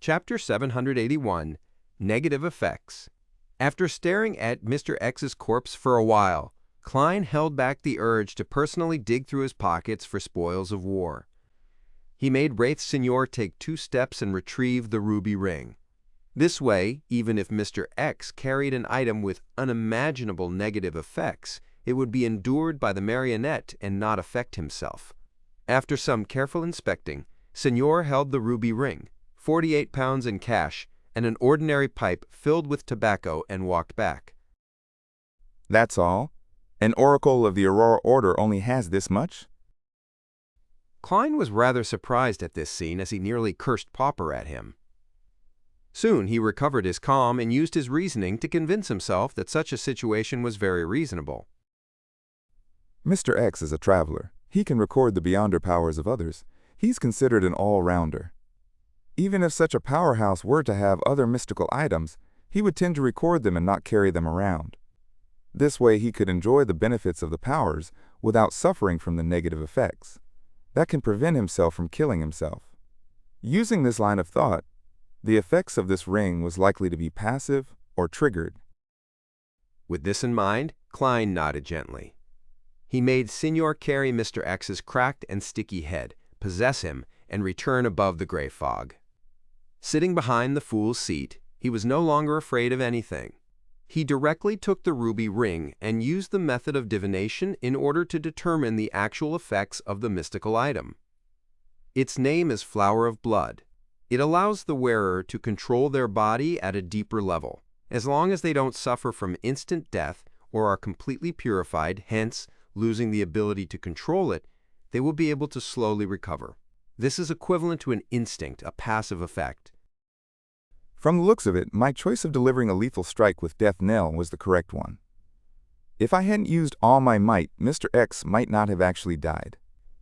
Chapter 781, Negative Effects. After staring at Mr. X's corpse for a while, Klein held back the urge to personally dig through his pockets for spoils of war. He made Wraith Signor take 2 steps and retrieve the ruby ring. This way, even if Mr. X carried an item with unimaginable negative effects, it would be endured by the marionette and not affect himself. After some careful inspecting, Signor held the ruby ring, 48 pounds in cash, and an ordinary pipe filled with tobacco and walked back. That's all? An oracle of the Aurora Order only has this much? Klein was rather surprised at this scene as he nearly cursed Pauper at him. Soon he recovered his calm and used his reasoning to convince himself that such a situation was very reasonable. Mr. X is a traveler. He can record the beyonder powers of others. He's considered an all-rounder. Even if such a powerhouse were to have other mystical items, he would tend to record them and not carry them around. This way he could enjoy the benefits of the powers without suffering from the negative effects. That can prevent himself from killing himself. Using this line of thought, the effects of this ring was likely to be passive or triggered. With this in mind, Klein nodded gently. He made Signor carry Mr. X's cracked and sticky head, possess him, and return above the gray fog. Sitting behind the fool's seat, he was no longer afraid of anything. He directly took the ruby ring and used the method of divination in order to determine the actual effects of the mystical item. Its name is Flower of Blood. It allows the wearer to control their body at a deeper level, as long as they don't suffer from instant death or are completely purified, hence losing the ability to control it, they will be able to slowly recover. This is equivalent to an instinct, a passive effect. From the looks of it, my choice of delivering a lethal strike with Death Knell was the correct one. If I hadn't used all my might, Mr. X might not have actually died.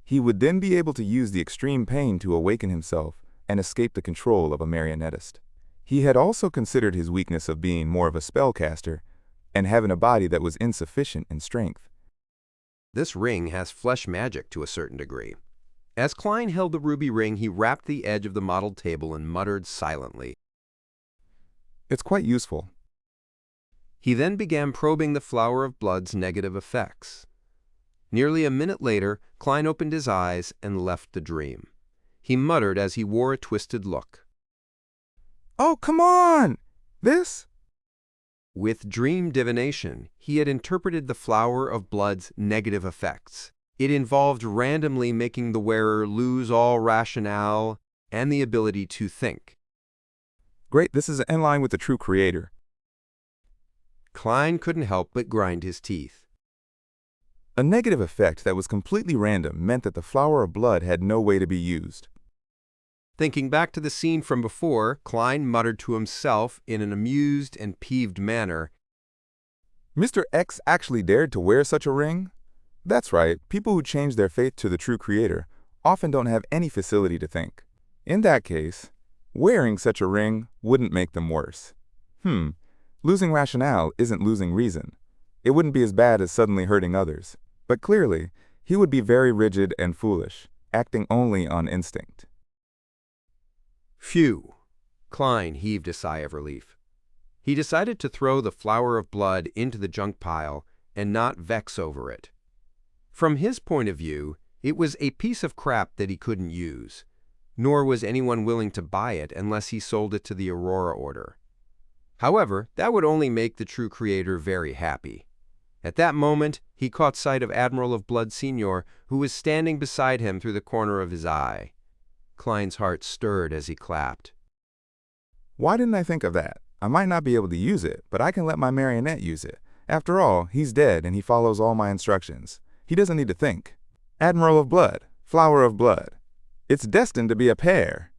He would then be able to use the extreme pain to awaken himself and escape the control of a marionettist. He had also considered his weakness of being more of a spellcaster and having a body that was insufficient in strength. This ring has flesh magic to a certain degree. As Klein held the ruby ring, he rapped the edge of the modeled table and muttered silently. It's quite useful. He then began probing the Flower of Blood's negative effects. Nearly a minute later, Klein opened his eyes and left the dream. He muttered as he wore a twisted look. Oh, come on! This? With dream divination, he had interpreted the Flower of Blood's negative effects. It involved randomly making the wearer lose all rationale and the ability to think. Great, this is in line with the true creator. Klein couldn't help but grind his teeth. A negative effect that was completely random meant that the Flower of Blood had no way to be used. Thinking back to the scene from before, Klein muttered to himself in an amused and peeved manner, Mr. X actually dared to wear such a ring? That's right, people who change their faith to the true creator often don't have any facility to think. In that case, wearing such a ring wouldn't make them worse. Losing rationale isn't losing reason. It wouldn't be as bad as suddenly hurting others. But clearly, he would be very rigid and foolish, acting only on instinct. Phew! Klein heaved a sigh of relief. He decided to throw the Flower of Blood into the junk pile and not vex over it. From his point of view, it was a piece of crap that he couldn't use, nor was anyone willing to buy it unless he sold it to the Aurora Order. However, that would only make the true creator very happy. At that moment, he caught sight of Admiral of Blood Senior, who was standing beside him through the corner of his eye. Klein's heart stirred as he clapped. Why didn't I think of that? I might not be able to use it, but I can let my marionette use it. After all, he's dead and he follows all my instructions. He doesn't need to think. Admiral of Blood, Flower of Blood. It's destined to be a pair.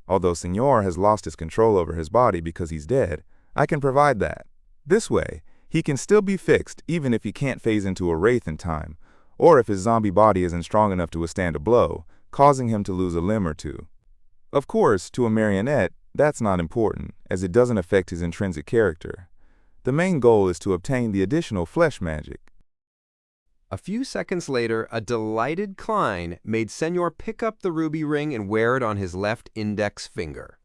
Although Signor has lost his control over his body because he's dead, I can provide that. This way, he can still be fixed even if he can't phase into a wraith in time, or if his zombie body isn't strong enough to withstand a blow, causing him to lose a limb or two. Of course, to a marionette, that's not important, as it doesn't affect his intrinsic character. The main goal is to obtain the additional flesh magic. A few seconds later, a delighted Klein made Senor pick up the ruby ring and wear it on his left index finger.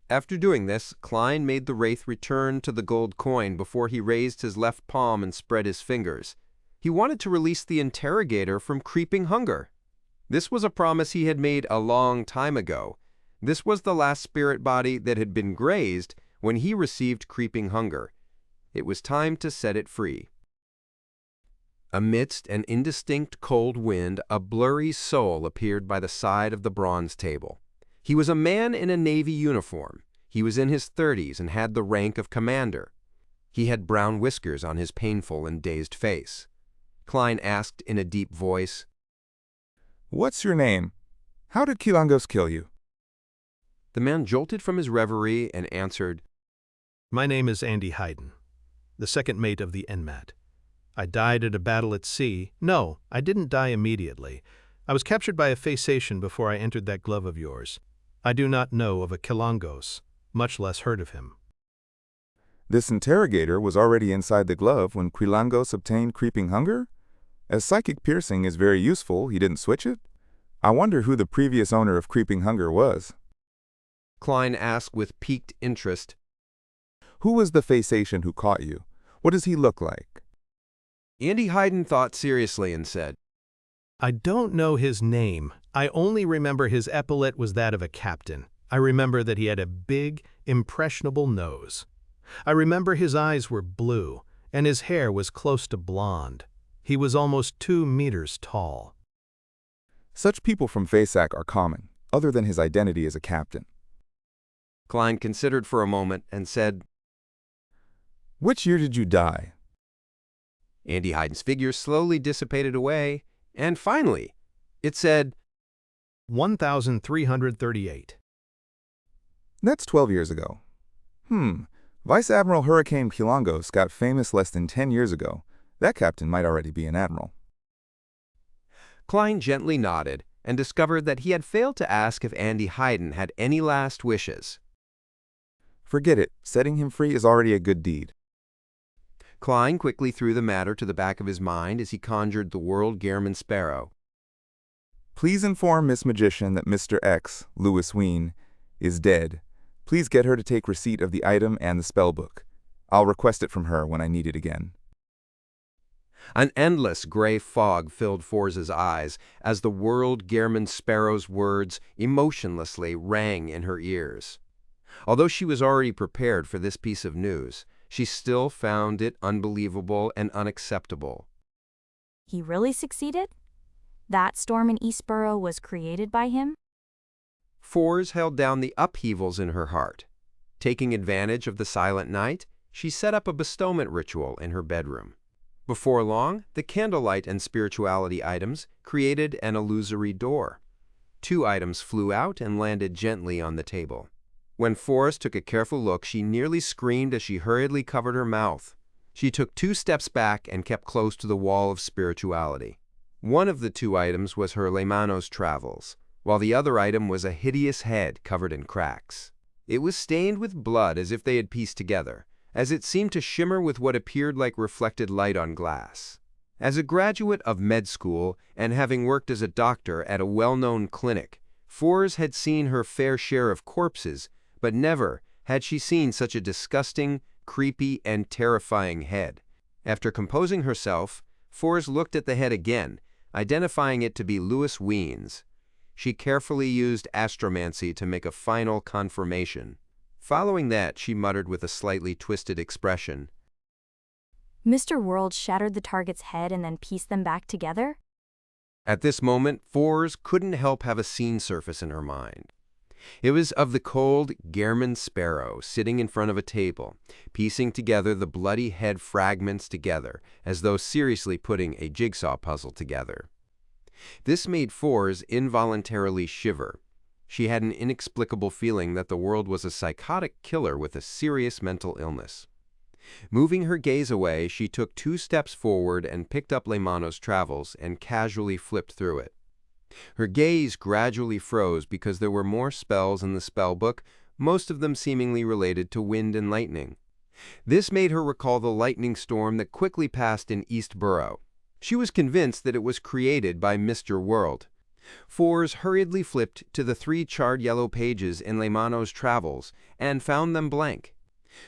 After doing this, Klein made the wraith return to the gold coin before he raised his left palm and spread his fingers. He wanted to release the interrogator from creeping hunger. This was a promise he had made a long time ago. This was the last spirit body that had been grazed when he received creeping hunger. It was time to set it free. Amidst an indistinct cold wind, a blurry soul appeared by the side of the bronze table. He was a man in a Navy uniform. He was in his 30s and had the rank of commander. He had brown whiskers on his painful and dazed face. Klein asked in a deep voice, "What's your name? How did Quilangos kill you?" The man jolted from his reverie and answered, My name is Andy Hayden, the second mate of the NMAT. I died at a battle at sea. No, I didn't die immediately. I was captured by a Assassination before I entered that glove of yours. I do not know of a Quilangos, much less heard of him. This interrogator was already inside the glove when Quilangos obtained creeping hunger? As psychic piercing is very useful, he didn't switch it? I wonder who the previous owner of creeping hunger was. Klein asked with piqued interest. Who was the Assassination who caught you? What does he look like? Andy Hayden thought seriously and said, I don't know his name. I only remember his epaulet was that of a captain. I remember that he had a big, impressionable nose. I remember his eyes were blue, and his hair was close to blonde. He was almost 2 meters tall. Such people from Fasak are common, other than his identity as a captain. Klein considered for a moment and said, Which year did you die? Andy Hayden's figure slowly dissipated away, and finally, it said, 1338. That's 12 years ago. Vice Admiral Hurricane Quilangos got famous less than 10 years ago. That captain might already be an admiral. Klein gently nodded and discovered that he had failed to ask if Andy Hayden had any last wishes. Forget it. Setting him free is already a good deed. Klein quickly threw the matter to the back of his mind as he conjured the World Gehrman Sparrow. Please inform Miss Magician that Mr. X, Louis Ween, is dead. Please get her to take receipt of the item and the spell book. I'll request it from her when I need it again. An endless gray fog filled Forza's eyes as the World Gehrman Sparrow's words emotionlessly rang in her ears. Although she was already prepared for this piece of news, she still found it unbelievable and unacceptable. He really succeeded? That storm in Eastborough was created by him? Forz held down the upheavals in her heart. Taking advantage of the silent night, she set up a bestowment ritual in her bedroom. Before long, the candlelight and spirituality items created an illusory door. 2 items flew out and landed gently on the table. When Forrest took a careful look, she nearly screamed as she hurriedly covered her mouth. She took 2 steps back and kept close to the wall of spirituality. One of the 2 items was her Lemanos travels, while the other item was a hideous head covered in cracks. It was stained with blood as if they had pieced together, as it seemed to shimmer with what appeared like reflected light on glass. As a graduate of med school and having worked as a doctor at a well-known clinic, Forz had seen her fair share of corpses, but never had she seen such a disgusting, creepy, and terrifying head. After composing herself, Forz looked at the head again, identifying it to be Louis Ween's. She carefully used astromancy to make a final confirmation. Following that, she muttered with a slightly twisted expression, Mr. World shattered the target's head and then pieced them back together? At this moment, Forz couldn't help have a scene surface in her mind. It was of the cold Gehrman Sparrow sitting in front of a table, piecing together the bloody head fragments together, as though seriously putting a jigsaw puzzle together. This made Forz involuntarily shiver. She had an inexplicable feeling that the world was a psychotic killer with a serious mental illness. Moving her gaze away, she took 2 steps forward and picked up Lemanos Travels and casually flipped through it. Her gaze gradually froze because there were more spells in the spell book, most of them seemingly related to wind and lightning. This made her recall the lightning storm that quickly passed in Eastborough. She was convinced that it was created by Mr. World. Fours hurriedly flipped to the 3 charred yellow pages in Lemano's travels and found them blank.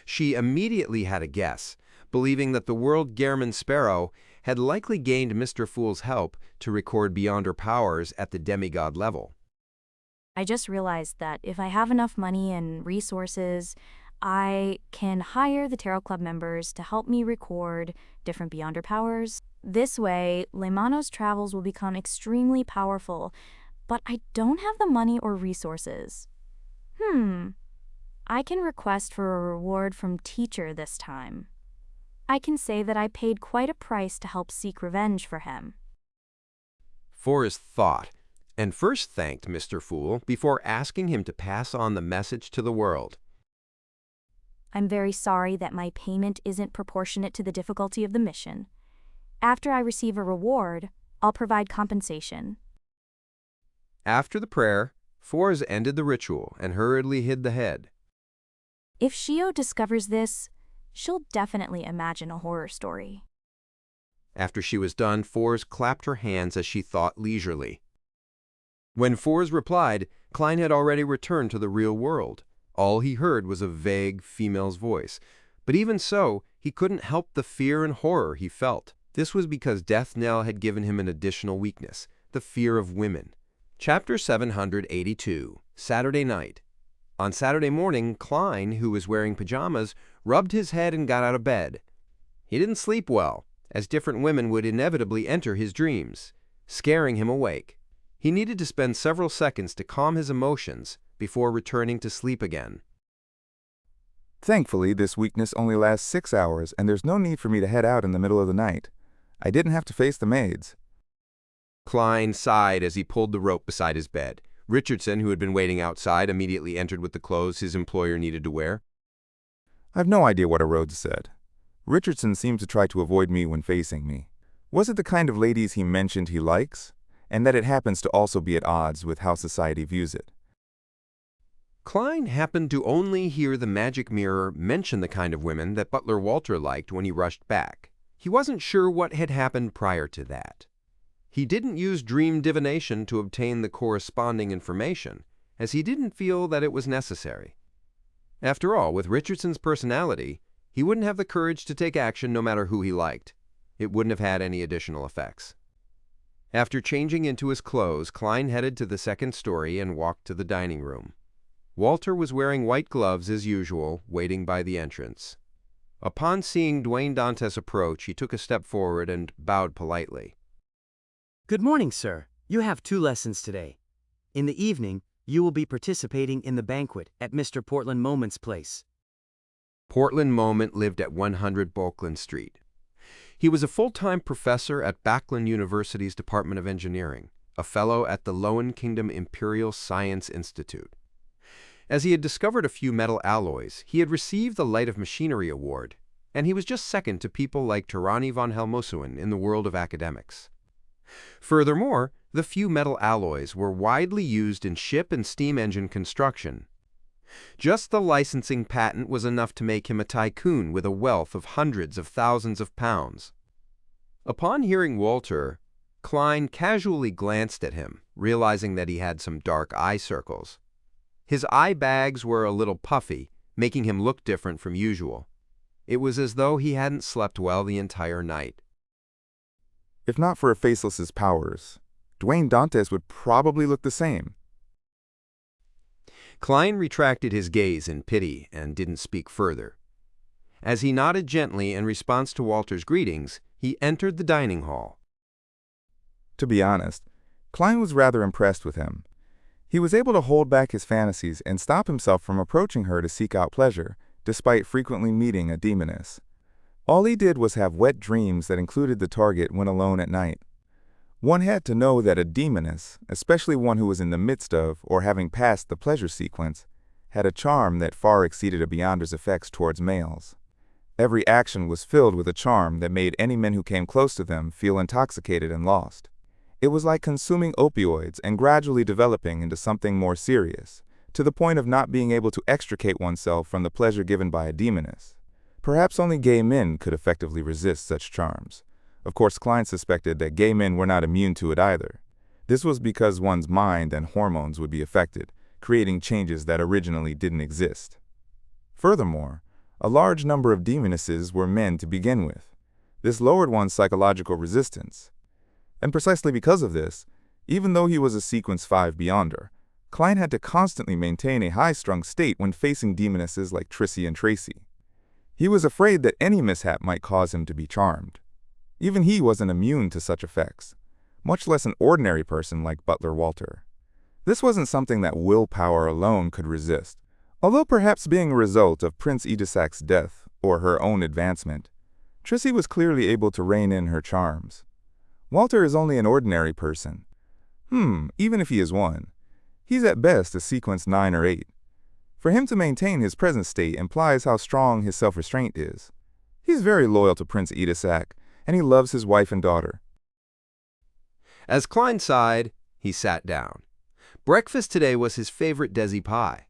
She immediately had a guess, believing that the world Gehrman Sparrow had likely gained Mr. Fool's help to record beyond her powers at the demigod level. I just realized that if I have enough money and resources, I can hire the Tarot Club members to help me record different Beyonder powers. This way, Lemano's travels will become extremely powerful, but I don't have the money or resources. I can request for a reward from Teacher this time. I can say that I paid quite a price to help seek revenge for him. Forrest thought, and first thanked Mr. Fool before asking him to pass on the message to the world. I'm very sorry that my payment isn't proportionate to the difficulty of the mission. After I receive a reward, I'll provide compensation. After the prayer, Forrest ended the ritual and hurriedly hid the head. If Shio discovers this, she'll definitely imagine a horror story. After she was done, Forrest clapped her hands as she thought leisurely. When Forrest replied, Klein had already returned to the real world. All he heard was a vague female's voice, but even so, he couldn't help the fear and horror he felt. This was because Death Knell had given him an additional weakness, the fear of women. Chapter 782, Saturday Night. On Saturday morning, Klein, who was wearing pajamas, rubbed his head and got out of bed. He didn't sleep well, as different women would inevitably enter his dreams, scaring him awake. He needed to spend several seconds to calm his emotions before returning to sleep again. Thankfully, this weakness only lasts 6 hours, and there's no need for me to head out in the middle of the night. I didn't have to face the maids. Klein sighed as he pulled the rope beside his bed. Richardson, who had been waiting outside, immediately entered with the clothes his employer needed to wear. I've no idea what a Rhodes said. Richardson seemed to try to avoid me when facing me. Was it the kind of ladies he mentioned he likes? And that it happens to also be at odds with how society views it? Klein happened to only hear the magic mirror mention the kind of women that Butler Walter liked when he rushed back. He wasn't sure what had happened prior to that. He didn't use dream divination to obtain the corresponding information, as he didn't feel that it was necessary. After all, with Richardson's personality, he wouldn't have the courage to take action no matter who he liked. It wouldn't have had any additional effects. After changing into his clothes, Klein headed to the second story and walked to the dining room. Walter was wearing white gloves as usual, waiting by the entrance. Upon seeing Dwayne Dantes approach, he took a step forward and bowed politely. Good morning, sir. You have 2 lessons today. In the evening, you will be participating in the banquet at Mr. Portland Moment's place. Portland Moment lived at 100 Bulkland Street. He was a full-time professor at Backlund University's Department of Engineering, a fellow at the Lowen Kingdom Imperial Science Institute. As he had discovered a few metal alloys, he had received the Light of Machinery Award, and he was just second to people like Tirani von Helmosuin in the world of academics. Furthermore, the few metal alloys were widely used in ship and steam engine construction. Just the licensing patent was enough to make him a tycoon with a wealth of hundreds of thousands of pounds. Upon hearing Walter, Klein casually glanced at him, realizing that he had some dark eye circles. His eye bags were a little puffy, making him look different from usual. It was as though he hadn't slept well the entire night. If not for a Faceless's powers, Dwayne Dantes would probably look the same. Klein retracted his gaze in pity and didn't speak further. As he nodded gently in response to Walter's greetings, he entered the dining hall. To be honest, Klein was rather impressed with him. He was able to hold back his fantasies and stop himself from approaching her to seek out pleasure, despite frequently meeting a demoness. All he did was have wet dreams that included the target when alone at night. One had to know that a demoness, especially one who was in the midst of or having passed the pleasure sequence, had a charm that far exceeded a Beyonder's effects towards males. Every action was filled with a charm that made any men who came close to them feel intoxicated and lost. It was like consuming opioids and gradually developing into something more serious, to the point of not being able to extricate oneself from the pleasure given by a demoness. Perhaps only gay men could effectively resist such charms. Of course, Klein suspected that gay men were not immune to it either. This was because one's mind and hormones would be affected, creating changes that originally didn't exist. Furthermore, a large number of demonesses were men to begin with. This lowered one's psychological resistance. And precisely because of this, even though he was a Sequence 5 Beyonder, Klein had to constantly maintain a high-strung state when facing demonesses like Trissy and Trissy. He was afraid that any mishap might cause him to be charmed. Even he wasn't immune to such effects, much less an ordinary person like Butler Walter. This wasn't something that willpower alone could resist, although perhaps being a result of Prince Edisac's death or her own advancement, Trissy was clearly able to rein in her charms. Walter is only an ordinary person. Even if he is one, he's at best a Sequence 9 or 8. For him to maintain his present state implies how strong his self-restraint is. He's very loyal to Prince Edisac, and he loves his wife and daughter. As Klein sighed, he sat down. Breakfast today was his favorite Desi pie.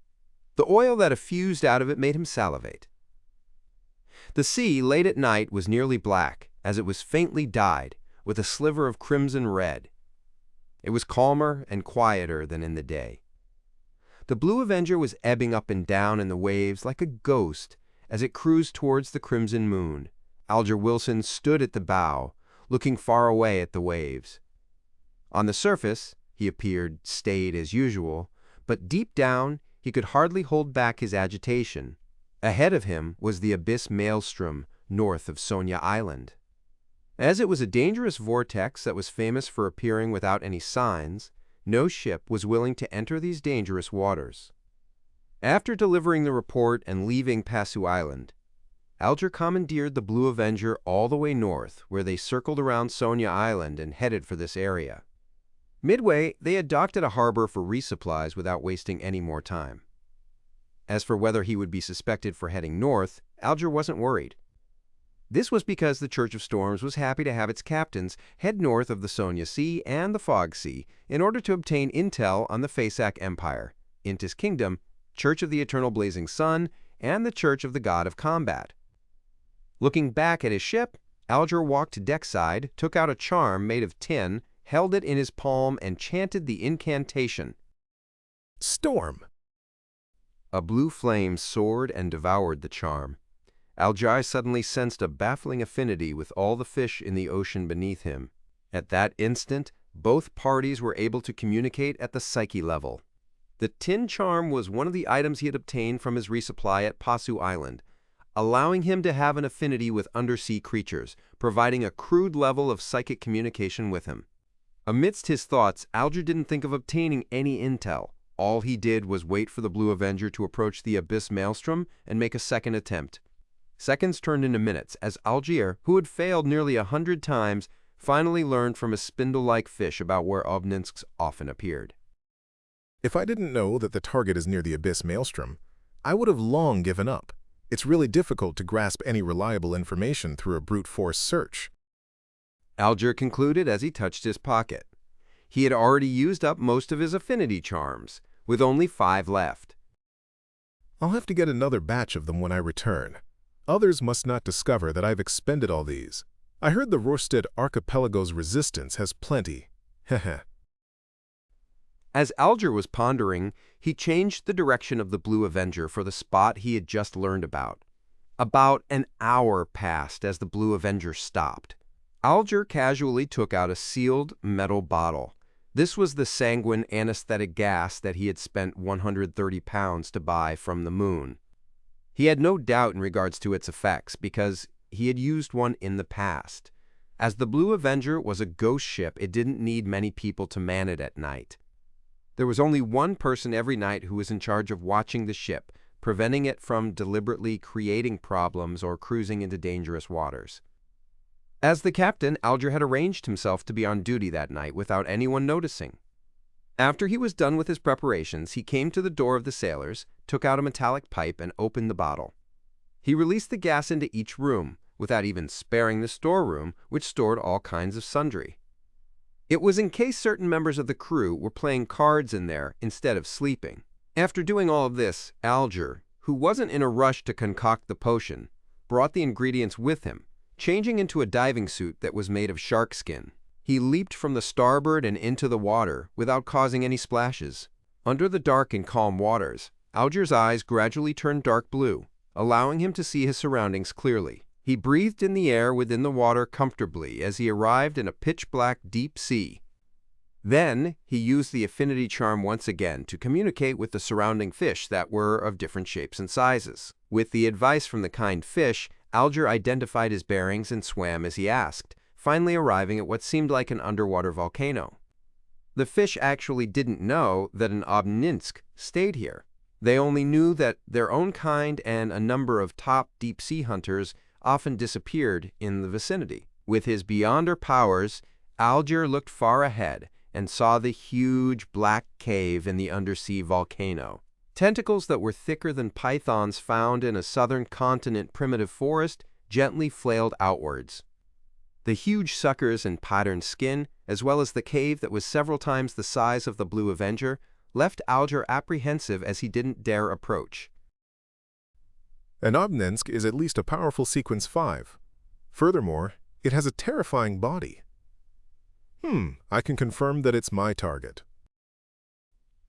The oil that effused out of it made him salivate. The sea, late at night, was nearly black, as it was faintly dyed, with a sliver of crimson red. It was calmer and quieter than in the day. The Blue Avenger was ebbing up and down in the waves like a ghost as it cruised towards the crimson moon. Alger Wilson stood at the bow, looking far away at the waves. On the surface, he appeared staid as usual, but deep down, he could hardly hold back his agitation. Ahead of him was the abyss maelstrom north of Sonia Island. As it was a dangerous vortex that was famous for appearing without any signs, no ship was willing to enter these dangerous waters. After delivering the report and leaving Passu Island, Alger commandeered the Blue Avenger all the way north, where they circled around Sonia Island and headed for this area. Midway, they had docked at a harbor for resupplies without wasting any more time. As for whether he would be suspected for heading north, Alger wasn't worried. This was because the Church of Storms was happy to have its captains head north of the Sonia Sea and the Fog Sea in order to obtain intel on the Fasak Empire, Intis Kingdom, Church of the Eternal Blazing Sun, and the Church of the God of Combat. Looking back at his ship, Alger walked deckside, took out a charm made of tin, held it in his palm, and chanted the incantation. Storm. A blue flame soared and devoured the charm. Alger suddenly sensed a baffling affinity with all the fish in the ocean beneath him. At that instant, both parties were able to communicate at the psyche level. The tin charm was one of the items he had obtained from his resupply at Passu Island, allowing him to have an affinity with undersea creatures, providing a crude level of psychic communication with him. Amidst his thoughts, Alger didn't think of obtaining any intel. All he did was wait for the Blue Avenger to approach the Abyss Maelstrom and make a second attempt. Seconds turned into minutes as Alger, who had failed nearly 100 times, finally learned from a spindle-like fish about where Obninsks often appeared. If I didn't know that the target is near the Abyss Maelstrom, I would have long given up. It's really difficult to grasp any reliable information through a brute force search. Alger concluded as he touched his pocket. He had already used up most of his affinity charms, with only 5 left. I'll have to get another batch of them when I return. Others must not discover that I've expended all these. I heard the Rorstead Archipelago's resistance has plenty. Heh. As Alger was pondering, he changed the direction of the Blue Avenger for the spot he had just learned about. About an hour passed as the Blue Avenger stopped. Alger casually took out a sealed metal bottle. This was the sanguine anesthetic gas that he had spent 130 pounds to buy from the moon. He had no doubt in regards to its effects because he had used one in the past. As the Blue Avenger was a ghost ship, it didn't need many people to man it at night. There was only one person every night who was in charge of watching the ship, preventing it from deliberately creating problems or cruising into dangerous waters. As the captain, Alger had arranged himself to be on duty that night without anyone noticing. After he was done with his preparations, he came to the door of the sailors, took out a metallic pipe, and opened the bottle. He released the gas into each room, without even sparing the storeroom, which stored all kinds of sundry. It was in case certain members of the crew were playing cards in there instead of sleeping. After doing all of this, Alger, who wasn't in a rush to concoct the potion, brought the ingredients with him, changing into a diving suit that was made of shark skin. He leaped from the starboard and into the water without causing any splashes. Under the dark and calm waters, Alger's eyes gradually turned dark blue, allowing him to see his surroundings clearly. He breathed in the air within the water comfortably as he arrived in a pitch-black deep sea. Then, he used the affinity charm once again to communicate with the surrounding fish that were of different shapes and sizes. With the advice from the kind fish, Alger identified his bearings and swam as he asked, finally arriving at what seemed like an underwater volcano. The fish actually didn't know that an Obninsk stayed here. They only knew that their own kind and a number of top deep-sea hunters often disappeared in the vicinity. With his beyonder powers, Alger looked far ahead and saw the huge black cave in the undersea volcano. Tentacles that were thicker than pythons found in a southern continent primitive forest gently flailed outwards. The huge suckers and patterned skin, as well as the cave that was several times the size of the Blue Avenger, left Alger apprehensive as he didn't dare approach. An Obninsk is at least a powerful sequence 5. Furthermore, it has a terrifying body. I can confirm that it's my target.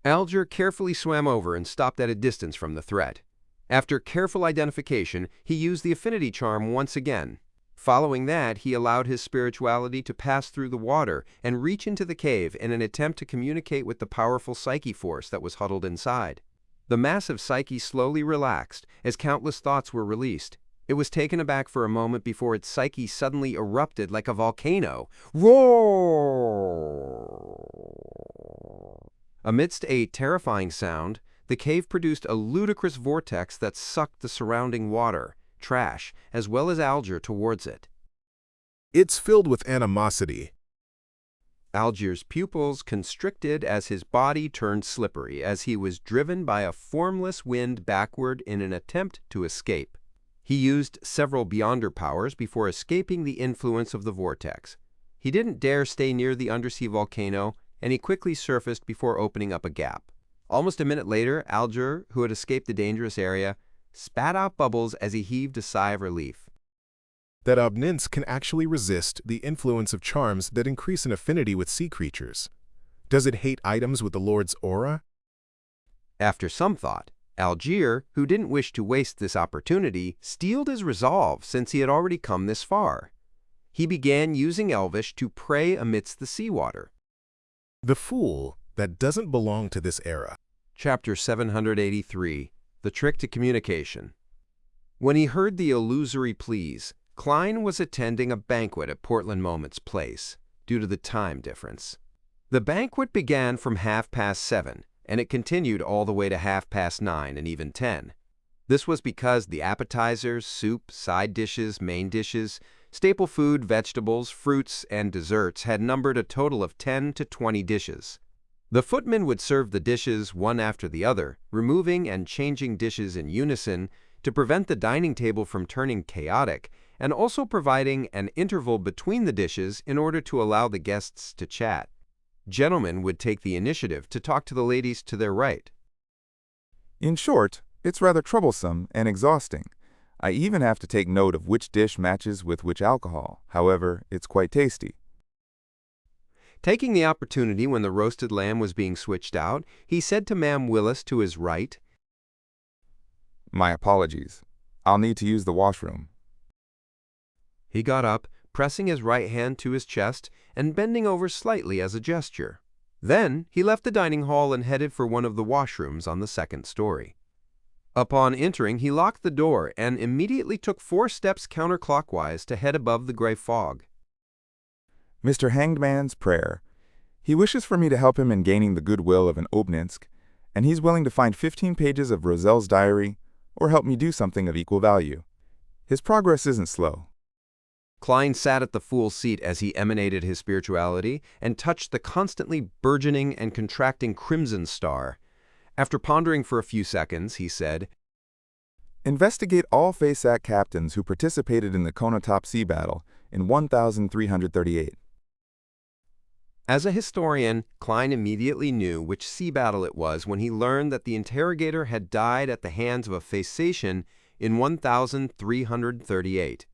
Alger carefully swam over and stopped at a distance from the threat. After careful identification, he used the affinity charm once again. Following that, he allowed his spirituality to pass through the water and reach into the cave in an attempt to communicate with the powerful psyche force that was huddled inside. The massive psyche slowly relaxed as countless thoughts were released. It was taken aback for a moment before its psyche suddenly erupted like a volcano. Roar! Amidst a terrifying sound, the cave produced a ludicrous vortex that sucked the surrounding water, trash, as well as Alger towards it. It's filled with animosity. Alger's pupils constricted as his body turned slippery as he was driven by a formless wind backward in an attempt to escape. He used several beyonder powers before escaping the influence of the vortex. He didn't dare stay near the undersea volcano, and he quickly surfaced before opening up a gap. Almost a minute later, Alger, who had escaped the dangerous area, spat out bubbles as he heaved a sigh of relief. That Obninsk can actually resist the influence of charms that increase in affinity with sea creatures. Does it hate items with the Lord's aura? After some thought, Alger, who didn't wish to waste this opportunity, steeled his resolve since he had already come this far. He began using Elvish to pray amidst the seawater. The fool that doesn't belong to this era. Chapter 783, The Trick to Communication. When he heard the illusory pleas, Klein was attending a banquet at Portland Moment's place, due to the time difference. The banquet began from 7:30, and it continued all the way to 9:30 and even 10. This was because the appetizers, soup, side dishes, main dishes, staple food, vegetables, fruits, and desserts had numbered a total of 10 to 20 dishes. The footmen would serve the dishes one after the other, removing and changing dishes in unison to prevent the dining table from turning chaotic, and also providing an interval between the dishes in order to allow the guests to chat. Gentlemen would take the initiative to talk to the ladies to their right. In short, it's rather troublesome and exhausting. I even have to take note of which dish matches with which alcohol. However, it's quite tasty. Taking the opportunity when the roasted lamb was being switched out, he said to Ma'am Willis to his right, My apologies. I'll need to use the washroom. He got up, pressing his right hand to his chest and bending over slightly as a gesture. Then he left the dining hall and headed for one of the washrooms on the second story. Upon entering, he locked the door and immediately took 4 steps counterclockwise to head above the gray fog. Mr. Hanged Man's prayer. He wishes for me to help him in gaining the goodwill of an Obninsk, and he's willing to find 15 pages of Roselle's diary or help me do something of equal value. His progress isn't slow. Klein sat at the fool's seat as he emanated his spirituality and touched the constantly burgeoning and contracting crimson star. After pondering for a few seconds, he said, Investigate all FASAC captains who participated in the Konotop Sea Battle in 1338. As a historian, Klein immediately knew which sea battle it was when he learned that the interrogator had died at the hands of a Assassination in 1338.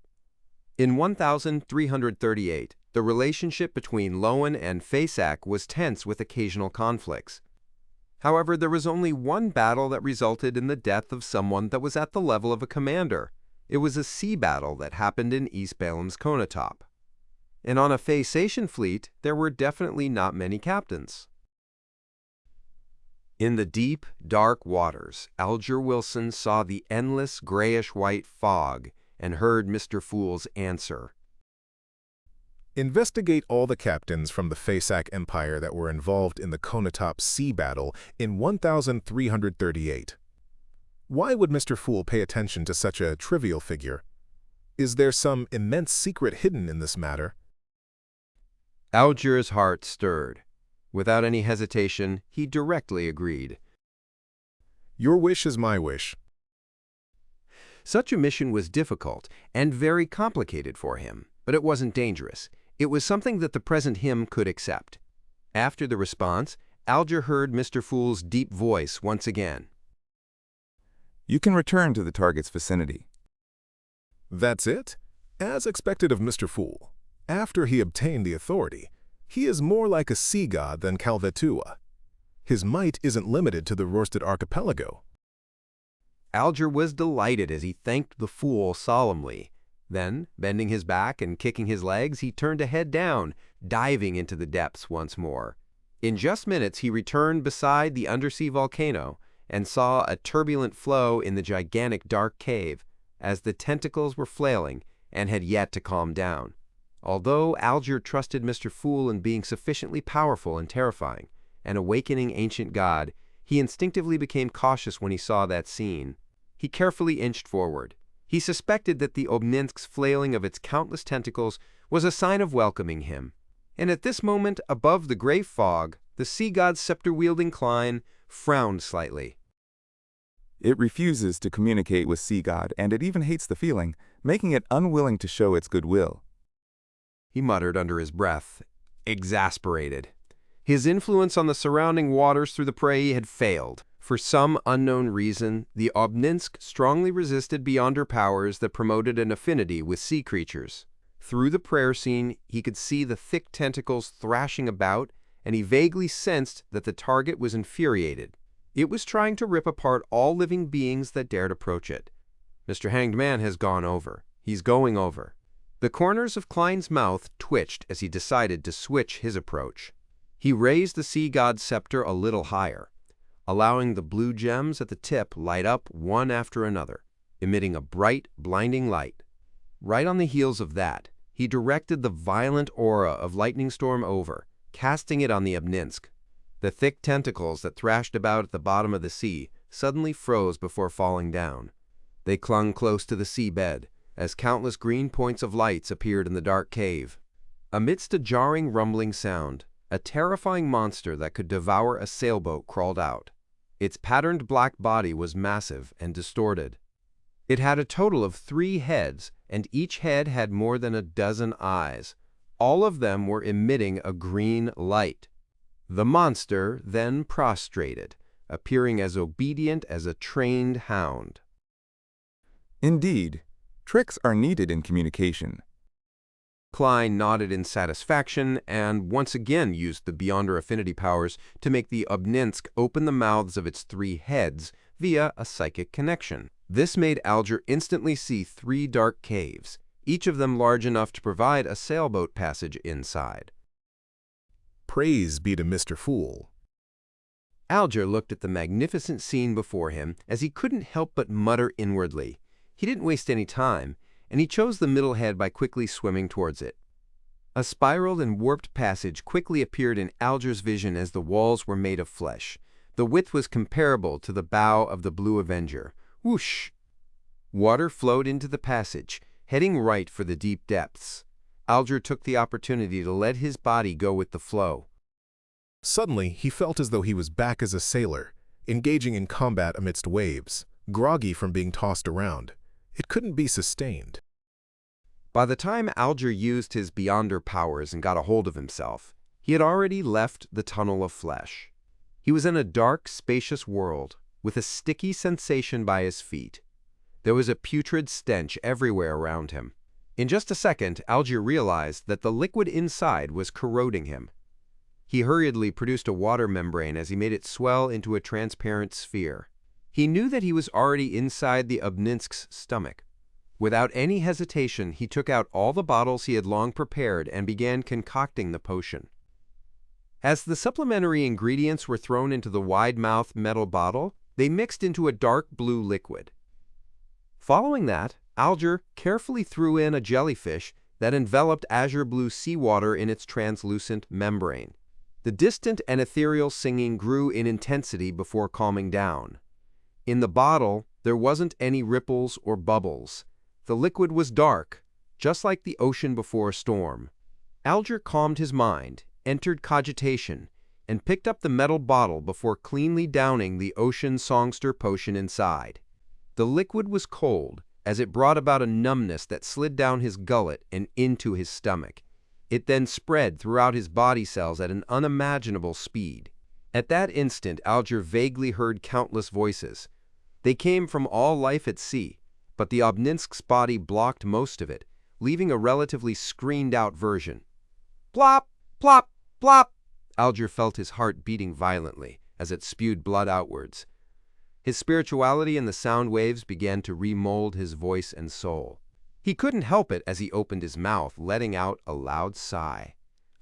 In 1338, the relationship between Lowen and Fasak was tense with occasional conflicts. However, there was only one battle that resulted in the death of someone that was at the level of a commander. It was a sea battle that happened in East Balem's Konatop. And on a Assassination fleet, there were definitely not many captains. In the deep, dark waters, Alger Wilson saw the endless grayish-white fog and heard Mr. Fool's answer. Investigate all the captains from the Fasak Empire that were involved in the Konatop Sea Battle in 1338. Why would Mr. Fool pay attention to such a trivial figure? Is there some immense secret hidden in this matter? Alger's heart stirred. Without any hesitation, he directly agreed. Your wish is my wish. Such a mission was difficult and very complicated for him, but it wasn't dangerous. It was something that the present him could accept. After the response, Alger heard Mr. Fool's deep voice once again. You can return to the target's vicinity. That's it? As expected of Mr. Fool, after he obtained the authority, he is more like a sea god than Calvetua. His might isn't limited to the Rorsted Archipelago. Alger was delighted as he thanked the fool solemnly. Then, bending his back and kicking his legs, he turned to head down, diving into the depths once more. In just minutes, he returned beside the undersea volcano and saw a turbulent flow in the gigantic dark cave as the tentacles were flailing and had yet to calm down. Although Alger trusted Mr. Fool in being sufficiently powerful and terrifying, an awakening ancient god, he instinctively became cautious when he saw that scene. He carefully inched forward. He suspected that the Obninsk's flailing of its countless tentacles was a sign of welcoming him. And at this moment, above the gray fog, the sea god's scepter-wielding Klein frowned slightly. It refuses to communicate with Sea God, and it even hates the feeling, making it unwilling to show its goodwill. He muttered under his breath, exasperated. His influence on the surrounding waters through the prey had failed. For some unknown reason, the Obninsk strongly resisted beyond her powers that promoted an affinity with sea creatures. Through the prayer scene, he could see the thick tentacles thrashing about, and he vaguely sensed that the target was infuriated. It was trying to rip apart all living beings that dared approach it. Mr. Hanged Man has gone over. He's going over. The corners of Klein's mouth twitched as he decided to switch his approach. He raised the sea god's scepter a little higher, allowing the blue gems at the tip light up one after another, emitting a bright, blinding light. Right on the heels of that, he directed the violent aura of Lightning Storm over, casting it on the Obninsk. The thick tentacles that thrashed about at the bottom of the sea suddenly froze before falling down. They clung close to the seabed, as countless green points of lights appeared in the dark cave. Amidst a jarring, rumbling sound, a terrifying monster that could devour a sailboat crawled out. Its patterned black body was massive and distorted. It had a total of 3 heads, and each head had more than a dozen eyes. All of them were emitting a green light. The monster then prostrated, appearing as obedient as a trained hound. Indeed, tricks are needed in communication. Klein nodded in satisfaction and once again used the Beyonder affinity powers to make the Obninsk open the mouths of its 3 heads via a psychic connection. This made Alger instantly see 3 dark caves, each of them large enough to provide a sailboat passage inside. Praise be to Mr. Fool. Alger looked at the magnificent scene before him as he couldn't help but mutter inwardly. He didn't waste any time, and he chose the middle head by quickly swimming towards it. A spiraled and warped passage quickly appeared in Alger's vision as the walls were made of flesh. The width was comparable to the bow of the Blue Avenger. Whoosh! Water flowed into the passage, heading right for the deep depths. Alger took the opportunity to let his body go with the flow. Suddenly, he felt as though he was back as a sailor, engaging in combat amidst waves, groggy from being tossed around. It couldn't be sustained. By the time Alger used his Beyonder powers and got a hold of himself, he had already left the tunnel of flesh. He was in a dark, spacious world, with a sticky sensation by his feet. There was a putrid stench everywhere around him. In just a second, Algier realized that the liquid inside was corroding him. He hurriedly produced a water membrane as he made it swell into a transparent sphere. He knew that he was already inside the Obninsk's stomach. Without any hesitation, he took out all the bottles he had long prepared and began concocting the potion. As the supplementary ingredients were thrown into the wide-mouthed metal bottle, they mixed into a dark blue liquid. Following that, Algier carefully threw in a jellyfish that enveloped azure blue seawater in its translucent membrane. The distant and ethereal singing grew in intensity before calming down. In the bottle, there wasn't any ripples or bubbles. The liquid was dark, just like the ocean before a storm. Algier calmed his mind, entered cogitation, and picked up the metal bottle before cleanly downing the ocean songster potion inside. The liquid was cold, as it brought about a numbness that slid down his gullet and into his stomach. It then spread throughout his body cells at an unimaginable speed. At that instant, Algier vaguely heard countless voices. They came from all life at sea, but the Obninsk's body blocked most of it, leaving a relatively screened-out version. Plop! Plop! Plop! Algier felt his heart beating violently as it spewed blood outwards. His spirituality and the sound waves began to remold his voice and soul. He couldn't help it as he opened his mouth, letting out a loud sigh.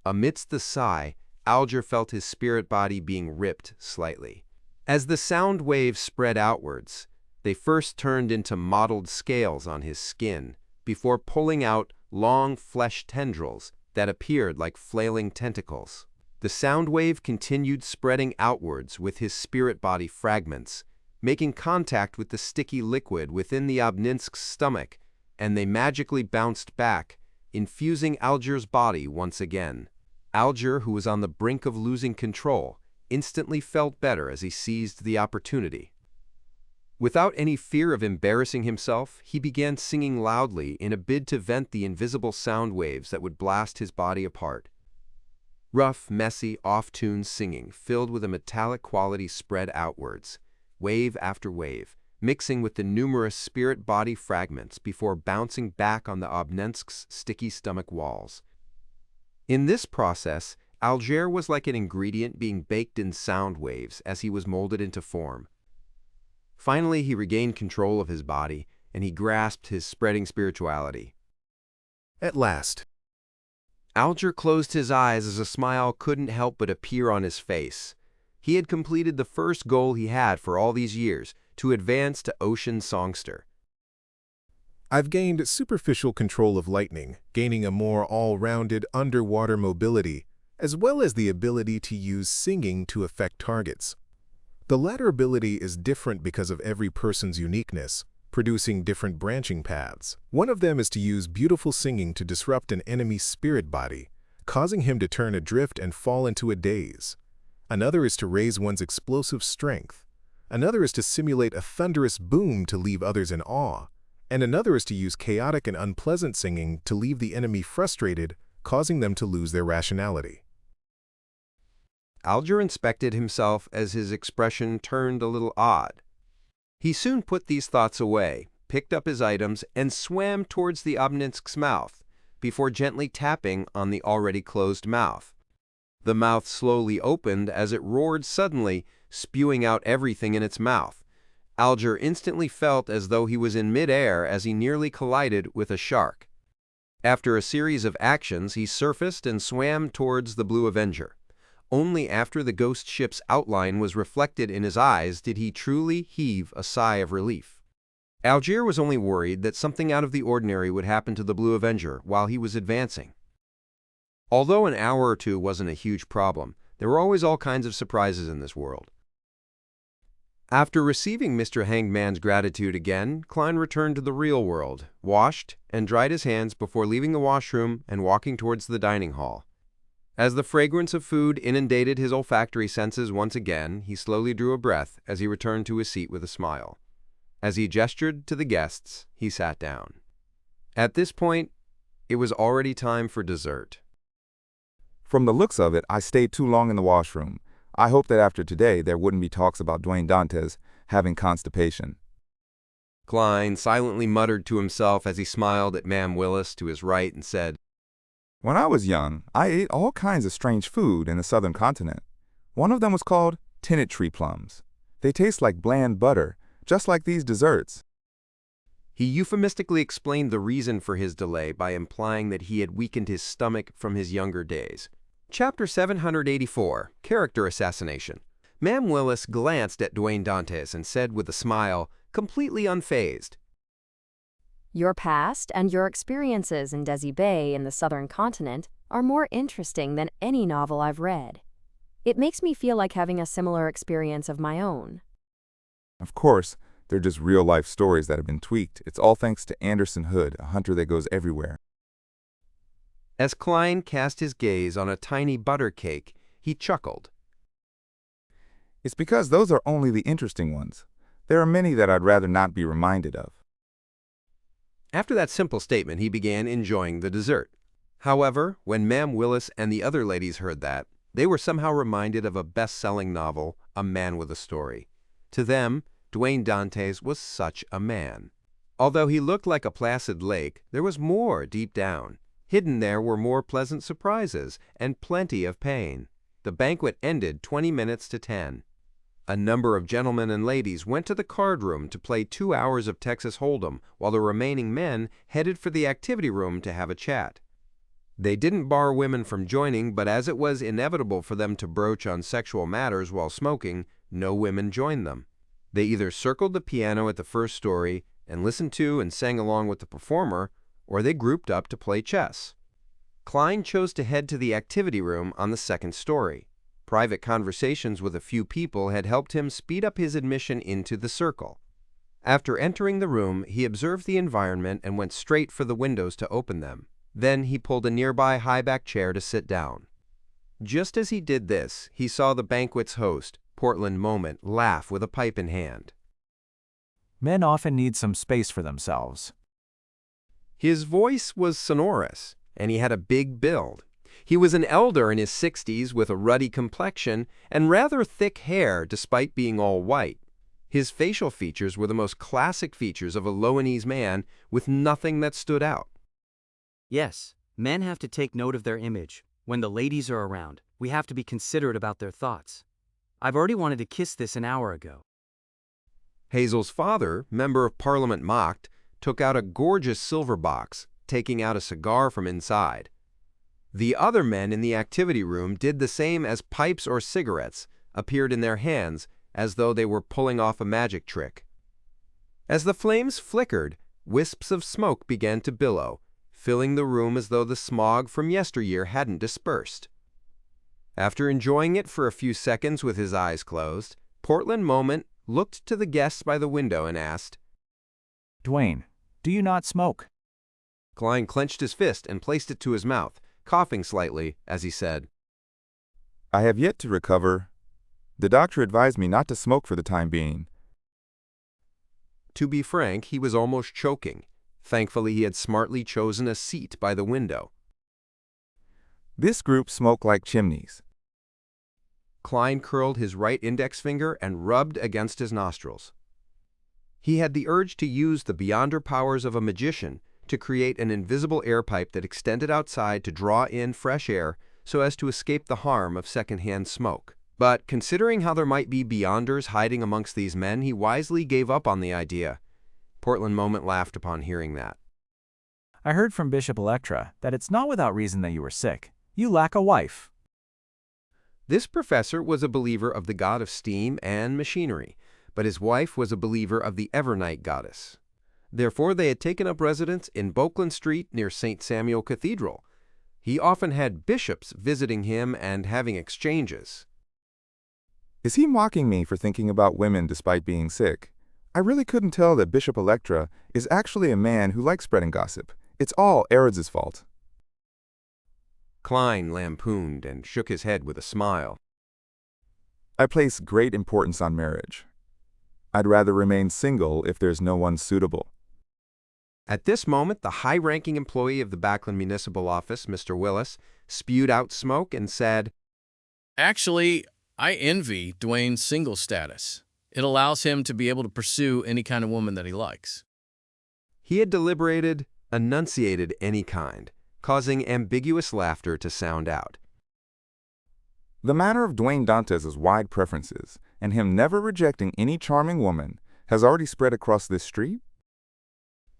Amidst the sigh, Algier felt his spirit body being ripped slightly. As the sound waves spread outwards, they first turned into mottled scales on his skin, before pulling out long flesh tendrils that appeared like flailing tentacles. The sound wave continued spreading outwards with his spirit body fragments, making contact with the sticky liquid within the Obninsk's stomach, and they magically bounced back, infusing Algier's body once again. Algier, who was on the brink of losing control, instantly felt better as he seized the opportunity. Without any fear of embarrassing himself, he began singing loudly in a bid to vent the invisible sound waves that would blast his body apart. Rough, messy, off-tune singing filled with a metallic quality spread outwards, wave after wave, mixing with the numerous spirit body fragments before bouncing back on the Obninsk's sticky stomach walls. In this process, Algier was like an ingredient being baked in sound waves as he was molded into form. Finally, he regained control of his body, and he grasped his spreading spirituality. At last. Algier closed his eyes as a smile couldn't help but appear on his face. He had completed the first goal he had for all these years, to advance to Ocean Songster. I've gained superficial control of lightning, gaining a more all-rounded underwater mobility, as well as the ability to use singing to affect targets. The latter ability is different because of every person's uniqueness, producing different branching paths. One of them is to use beautiful singing to disrupt an enemy's spirit body, causing him to turn adrift and fall into a daze. Another is to raise one's explosive strength. Another is to simulate a thunderous boom to leave others in awe. And another is to use chaotic and unpleasant singing to leave the enemy frustrated, causing them to lose their rationality. Algier inspected himself as his expression turned a little odd. He soon put these thoughts away, picked up his items, and swam towards the Obninsk's mouth, before gently tapping on the already closed mouth. The mouth slowly opened as it roared suddenly, spewing out everything in its mouth. Algier instantly felt as though he was in mid-air as he nearly collided with a shark. After a series of actions, he surfaced and swam towards the Blue Avenger. Only after the ghost ship's outline was reflected in his eyes did he truly heave a sigh of relief. Algier was only worried that something out of the ordinary would happen to the Blue Avenger while he was advancing. Although an hour or two wasn't a huge problem, there were always all kinds of surprises in this world. After receiving Mr. Hangman's gratitude again, Klein returned to the real world, washed, and dried his hands before leaving the washroom and walking towards the dining hall. As the fragrance of food inundated his olfactory senses once again, he slowly drew a breath as he returned to his seat with a smile. As he gestured to the guests, he sat down. At this point, it was already time for dessert. From the looks of it, I stayed too long in the washroom. I hope that after today, there wouldn't be talks about Dwayne Dantes having constipation. Klein silently muttered to himself as he smiled at Ma'am Willis to his right and said, When I was young, I ate all kinds of strange food in the southern continent. One of them was called tennet tree plums. They taste like bland butter, just like these desserts. He euphemistically explained the reason for his delay by implying that he had weakened his stomach from his younger days. Chapter 784, Character Assassination. Ma'am Willis glanced at Duane Dantes and said with a smile, completely unfazed, Your past and your experiences in Desi Bay in the southern continent are more interesting than any novel I've read. It makes me feel like having a similar experience of my own. Of course, they're just real-life stories that have been tweaked. It's all thanks to Anderson Hood, a hunter that goes everywhere. As Klein cast his gaze on a tiny butter cake, he chuckled. It's because those are only the interesting ones. There are many that I'd rather not be reminded of. After that simple statement, he began enjoying the dessert. However, when Ma'am Willis and the other ladies heard that, they were somehow reminded of a best-selling novel, A Man with a Story. To them, Duane Dantes was such a man. Although he looked like a placid lake, there was more deep down. Hidden there were more pleasant surprises and plenty of pain. The banquet ended 20 minutes to 10. A number of gentlemen and ladies went to the card room to play 2 hours of Texas Hold'em, while the remaining men headed for the activity room to have a chat. They didn't bar women from joining, but as it was inevitable for them to broach on sexual matters while smoking, no women joined them. They either circled the piano at the first story and listened to and sang along with the performer, or they grouped up to play chess. Klein chose to head to the activity room on the second story. Private conversations with a few people had helped him speed up his admission into the circle. After entering the room, he observed the environment and went straight for the windows to open them. Then he pulled a nearby high-back chair to sit down. Just as he did this, he saw the banquet's host, Portland Moment, laugh with a pipe in hand. Men often need some space for themselves. His voice was sonorous, and he had a big build. He was an elder in his 60s with a ruddy complexion and rather thick hair despite being all white. His facial features were the most classic features of a Loanese man with nothing that stood out. Yes, men have to take note of their image. When the ladies are around, we have to be considerate about their thoughts. I've already wanted to kiss this an hour ago. Hazel's father, member of Parliament mocked, took out a gorgeous silver box, taking out a cigar from inside. The other men in the activity room did the same as pipes or cigarettes appeared in their hands as though they were pulling off a magic trick. As the flames flickered, wisps of smoke began to billow, filling the room as though the smog from yesteryear hadn't dispersed. After enjoying it for a few seconds with his eyes closed, Portland Moment looked to the guests by the window and asked, Duane, do you not smoke? Klein clenched his fist and placed it to his mouth, coughing slightly as he said, I have yet to recover. The doctor advised me not to smoke for the time being. To be frank, he was almost choking. Thankfully, he had smartly chosen a seat by the window. This group smoke like chimneys. Klein curled his right index finger and rubbed against his nostrils. He had the urge to use the beyonder powers of a magician to create an invisible air pipe that extended outside to draw in fresh air so as to escape the harm of secondhand smoke. But considering how there might be beyonders hiding amongst these men, he wisely gave up on the idea. Portland Moment laughed upon hearing that. I heard from Bishop Electra that it's not without reason that you were sick. You lack a wife. This professor was a believer of the god of steam and machinery, but his wife was a believer of the Evernight goddess. Therefore, they had taken up residence in Bokeland Street near St. Samuel Cathedral. He often had bishops visiting him and having exchanges. Is he mocking me for thinking about women despite being sick? I really couldn't tell that Bishop Electra is actually a man who likes spreading gossip. It's all Arid's fault. Klein lampooned and shook his head with a smile. I place great importance on marriage. I'd rather remain single if there's no one suitable. At this moment, the high-ranking employee of the Backland Municipal Office, Mr. Willis, spewed out smoke and said, Actually, I envy Duane's single status. It allows him to be able to pursue any kind of woman that he likes. He had deliberated, enunciated any kind, causing ambiguous laughter to sound out. The matter of Dwayne Dantes's wide preferences and him never rejecting any charming woman has already spread across this street?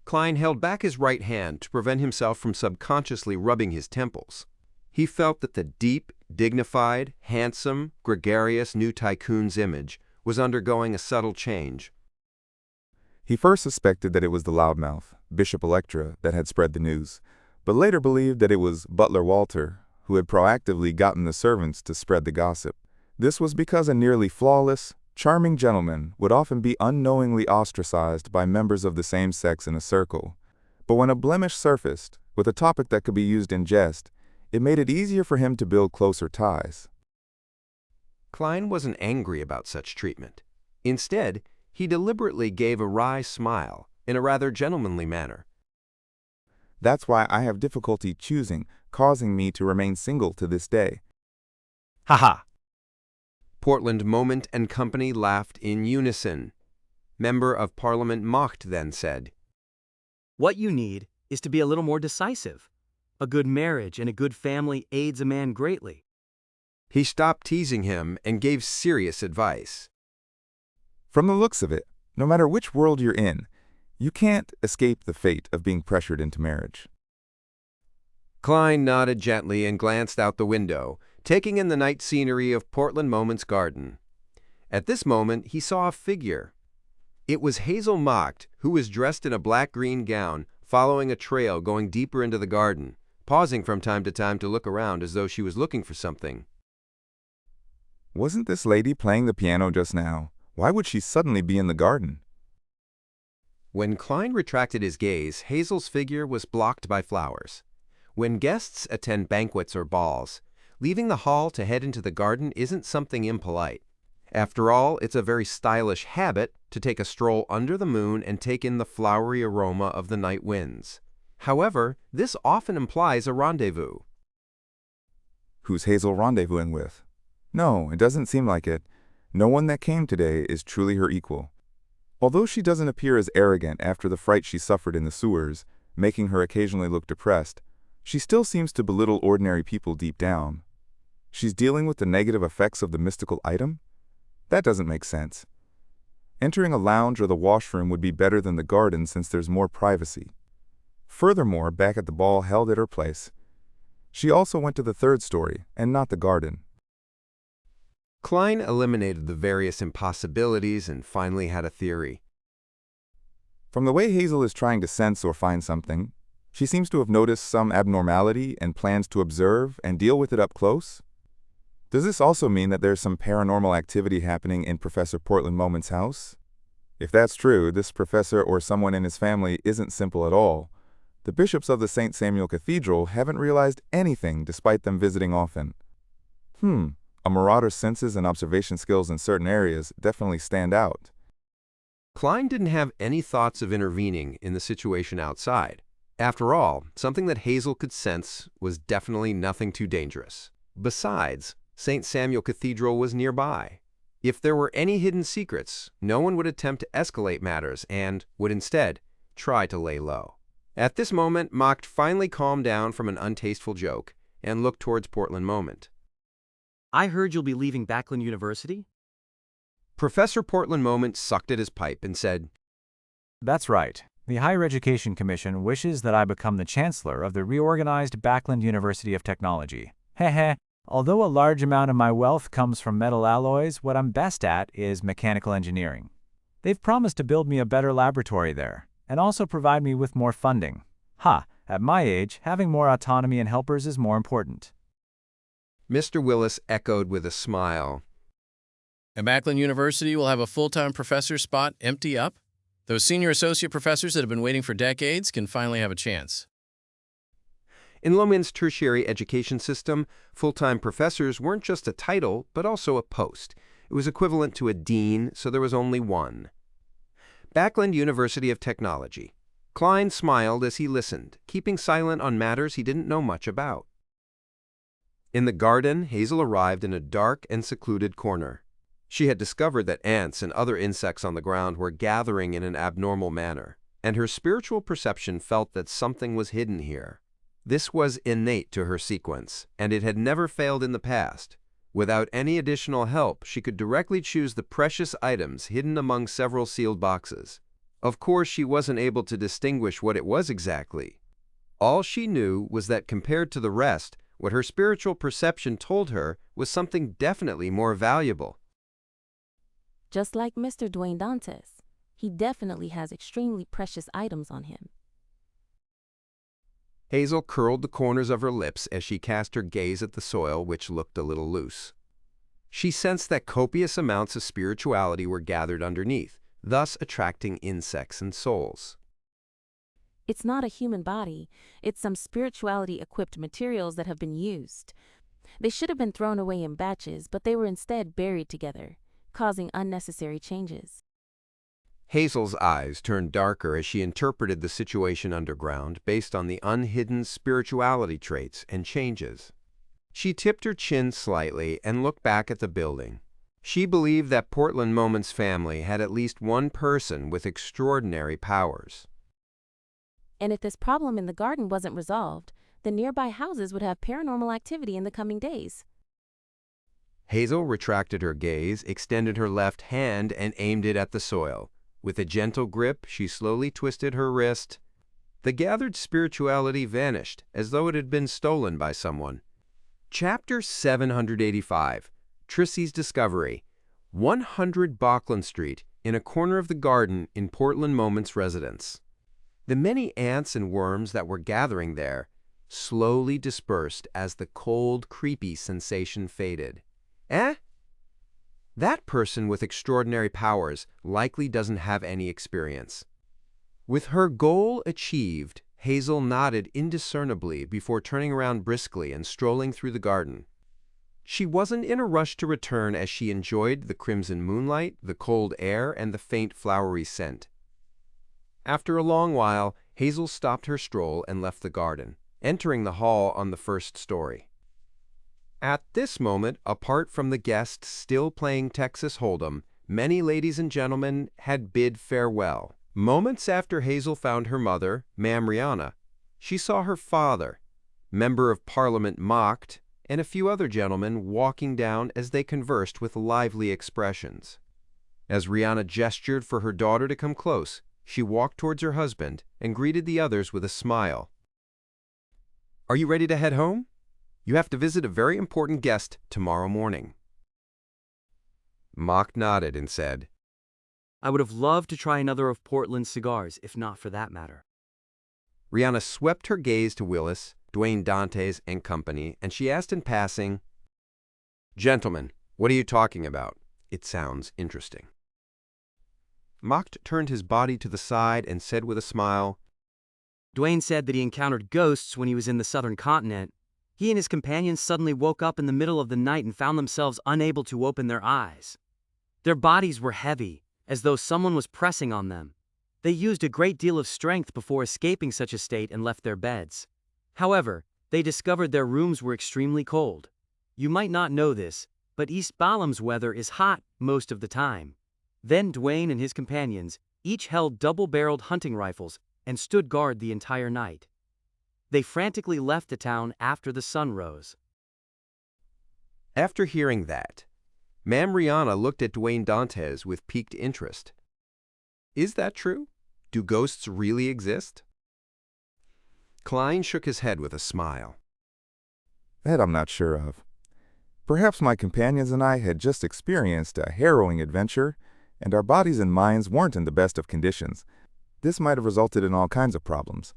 Klein held back his right hand to prevent himself from subconsciously rubbing his temples. He felt that the deep, dignified, handsome, gregarious new tycoon's image was undergoing a subtle change. He first suspected that it was the loudmouth, Bishop Electra, that had spread the news, but later believed that it was Butler Walter, who had proactively gotten the servants to spread the gossip. This was because a nearly flawless, charming gentleman would often be unknowingly ostracized by members of the same sex in a circle. But when a blemish surfaced, with a topic that could be used in jest, it made it easier for him to build closer ties. Klein wasn't angry about such treatment. Instead, he deliberately gave a wry smile in a rather gentlemanly manner. That's why I have difficulty choosing, causing me to remain single to this day. Ha ha! Portland Moment and Company laughed in unison. Member of Parliament Mocht then said, What you need is to be a little more decisive. A good marriage and a good family aids a man greatly. He stopped teasing him and gave serious advice. From the looks of it, no matter which world you're in, you can't escape the fate of being pressured into marriage. Klein nodded gently and glanced out the window, taking in the night scenery of Portland Moment's garden. At this moment, he saw a figure. It was Hazel Mocht, who was dressed in a black-green gown, following a trail going deeper into the garden, pausing from time to time to look around as though she was looking for something. Wasn't this lady playing the piano just now? Why would she suddenly be in the garden? When Klein retracted his gaze, Hazel's figure was blocked by flowers. When guests attend banquets or balls, leaving the hall to head into the garden isn't something impolite. After all, it's a very stylish habit to take a stroll under the moon and take in the flowery aroma of the night winds. However, this often implies a rendezvous. Who's Hazel rendezvousing with? No, it doesn't seem like it. No one that came today is truly her equal. Although she doesn't appear as arrogant after the fright she suffered in the sewers, making her occasionally look depressed, she still seems to belittle ordinary people deep down. She's dealing with the negative effects of the mystical item? That doesn't make sense. Entering a lounge or the washroom would be better than the garden since there's more privacy. Furthermore, back at the ball held at her place, she also went to the third story and not the garden. Klein eliminated the various impossibilities and finally had a theory. From the way Hazel is trying to sense or find something, she seems to have noticed some abnormality and plans to observe and deal with it up close. Does this also mean that there's some paranormal activity happening in Professor Portland Moment's house? If that's true, this professor or someone in his family isn't simple at all. The bishops of the St. Samuel Cathedral haven't realized anything despite them visiting often. A marauder's senses and observation skills in certain areas definitely stand out. Klein didn't have any thoughts of intervening in the situation outside. After all, something that Hazel could sense was definitely nothing too dangerous. Besides, St. Samuel Cathedral was nearby. If there were any hidden secrets, no one would attempt to escalate matters and would instead try to lay low. At this moment, Mocht finally calmed down from an untasteful joke and looked towards Portland Moment. I heard you'll be leaving Backlund University? Professor Portland Moment sucked at his pipe and said, That's right. The Higher Education Commission wishes that I become the Chancellor of the reorganized Backlund University of Technology. Heh. Although a large amount of my wealth comes from metal alloys, what I'm best at is mechanical engineering. They've promised to build me a better laboratory there, and also provide me with more funding. At my age, having more autonomy and helpers is more important. Mr. Willis echoed with a smile. And Backlund University will have a full-time professor spot empty up. Those senior associate professors that have been waiting for decades can finally have a chance. In Lomin's tertiary education system, full-time professors weren't just a title, but also a post. It was equivalent to a dean, so there was only one. Backlund University of Technology. Klein smiled as he listened, keeping silent on matters he didn't know much about. In the garden, Hazel arrived in a dark and secluded corner. She had discovered that ants and other insects on the ground were gathering in an abnormal manner, and her spiritual perception felt that something was hidden here. This was innate to her sequence, and it had never failed in the past. Without any additional help, she could directly choose the precious items hidden among several sealed boxes. Of course, she wasn't able to distinguish what it was exactly. All she knew was that compared to the rest, what her spiritual perception told her was something definitely more valuable. Just like Mr. Dwayne Dantes, he definitely has extremely precious items on him. Hazel curled the corners of her lips as she cast her gaze at the soil, which looked a little loose. She sensed that copious amounts of spirituality were gathered underneath, thus attracting insects and souls. It's not a human body, it's some spirituality-equipped materials that have been used. They should have been thrown away in batches, but they were instead buried together, causing unnecessary changes. Hazel's eyes turned darker as she interpreted the situation underground based on the unhidden spirituality traits and changes. She tipped her chin slightly and looked back at the building. She believed that Portland Moment's family had at least one person with extraordinary powers. And if this problem in the garden wasn't resolved, the nearby houses would have paranormal activity in the coming days. Hazel retracted her gaze, extended her left hand, and aimed it at the soil. With a gentle grip, she slowly twisted her wrist. The gathered spirituality vanished, as though it had been stolen by someone. Chapter 785, Trissy's Discovery, 100 Bauckland Street, in a corner of the garden in Portland Moment's residence. The many ants and worms that were gathering there slowly dispersed as the cold, creepy sensation faded. Eh? That person with extraordinary powers likely doesn't have any experience. With her goal achieved, Hazel nodded indiscernibly before turning around briskly and strolling through the garden. She wasn't in a rush to return as she enjoyed the crimson moonlight, the cold air, and the faint flowery scent. After a long while, Hazel stopped her stroll and left the garden, entering the hall on the first story. At this moment, apart from the guests still playing Texas Hold'em, many ladies and gentlemen had bid farewell. Moments after Hazel found her mother, Ma'am Rihanna, she saw her father, Member of Parliament Mocked, and a few other gentlemen walking down as they conversed with lively expressions. As Rihanna gestured for her daughter to come close, she walked towards her husband and greeted the others with a smile. "Are you ready to head home? You have to visit a very important guest tomorrow morning." Mock nodded and said, I would have loved to try another of Portland's cigars, if not for that matter. Rihanna swept her gaze to Willis, Dwayne Dantes, and company, and she asked in passing, "Gentlemen, what are you talking about? It sounds interesting." Mock turned his body to the side and said with a smile, Dwayne said that he encountered ghosts when he was in the southern continent. He and his companions suddenly woke up in the middle of the night and found themselves unable to open their eyes. Their bodies were heavy, as though someone was pressing on them. They used a great deal of strength before escaping such a state and left their beds. However, they discovered their rooms were extremely cold. You might not know this, but East Balam's weather is hot most of the time. Then Dwayne and his companions each held double-barreled hunting rifles and stood guard the entire night. They frantically left the town after the sun rose. After hearing that, Ma'am Rihanna looked at Dwayne Dantes with piqued interest. "Is that true? Do ghosts really exist?" Klein shook his head with a smile. That I'm not sure of. Perhaps my companions and I had just experienced a harrowing adventure, and our bodies and minds weren't in the best of conditions. This might have resulted in all kinds of problems.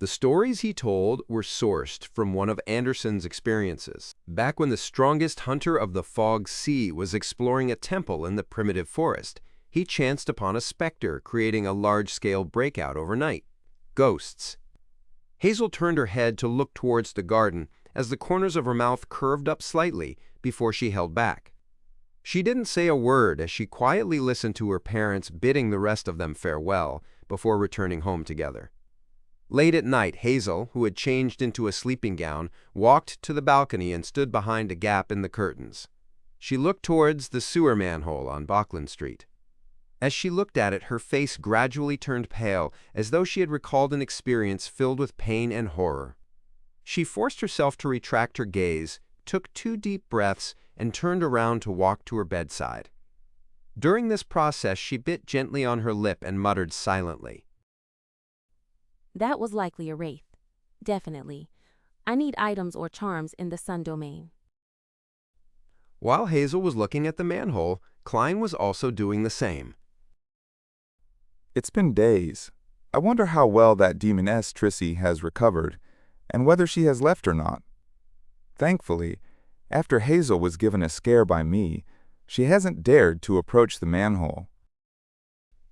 The stories he told were sourced from one of Anderson's experiences. Back when the strongest hunter of the Fog Sea was exploring a temple in the primitive forest, he chanced upon a specter creating a large-scale breakout overnight. Ghosts. Hazel turned her head to look towards the garden as the corners of her mouth curved up slightly before she held back. She didn't say a word as she quietly listened to her parents bidding the rest of them farewell before returning home together. Late at night, Hazel, who had changed into a sleeping gown, walked to the balcony and stood behind a gap in the curtains. She looked towards the sewer manhole on Bauckland Street. As she looked at it, her face gradually turned pale, as though she had recalled an experience filled with pain and horror. She forced herself to retract her gaze, took 2 deep breaths, and turned around to walk to her bedside. During this process, she bit gently on her lip and muttered silently, That was likely a wraith. Definitely. I need items or charms in the sun domain. While Hazel was looking at the manhole, Klein was also doing the same. It's been days. I wonder how well that demoness Trissy has recovered, and whether she has left or not. Thankfully, after Hazel was given a scare by me, she hasn't dared to approach the manhole.